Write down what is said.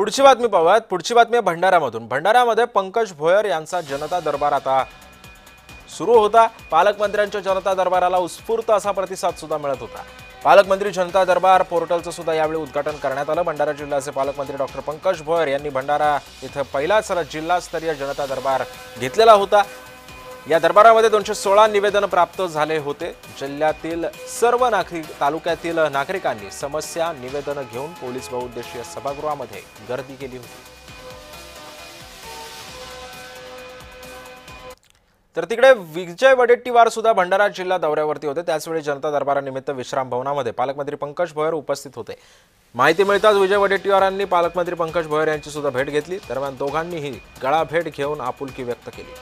पुढची बातमी पाहूयात। पुढची बातमी आहे भंडाऱ्यामधून। भंडाऱ्यामध्ये पंकज भोयर यांचा जनता दरबार आता सुरू होता। पालकमंत्र्यांच्या जनता दरबाराला उत्स्फूर्त असा प्रतिसाद सुद्धा मिळत होता। पालकमंत्री जनता दरबार पोर्टलचं सुद्धा यावेळी उद्घाटन करण्यात आलं। भंडारा जिल्ह्याचे पालकमंत्री डॉक्टर पंकज भोयर यांनी भंडारा इथं पहिलाच जिल्हास्तरीय जनता दरबार घेतलेला होता। या दरबारामध्ये 216 निवेदन प्राप्त झाले होते। जिल्ह्यातील सर्व तालुक्यातील नागरिकांनी समस्या निवेदन घेऊन पोलीस बहुउद्देशीय सभागृहामध्ये गर्दी केली होती। तर तिकडे विजय वडेट्टीवार सुद्धा भंडारा जिल्हा दौऱ्यावरती होते। त्याचवेळी जनता दरबारानिमित्त विश्राम भवनामध्ये पालकमंत्री पंकज भोयर उपस्थित होते। माहिती मिळताच विजय वडेट्टीवारांनी पालकमंत्री पंकज भोयर यांची सुद्धा भेट घेतली। दरम्यान दोघांनीही गळाभेट घेऊन आपुलकी व्यक्त केली।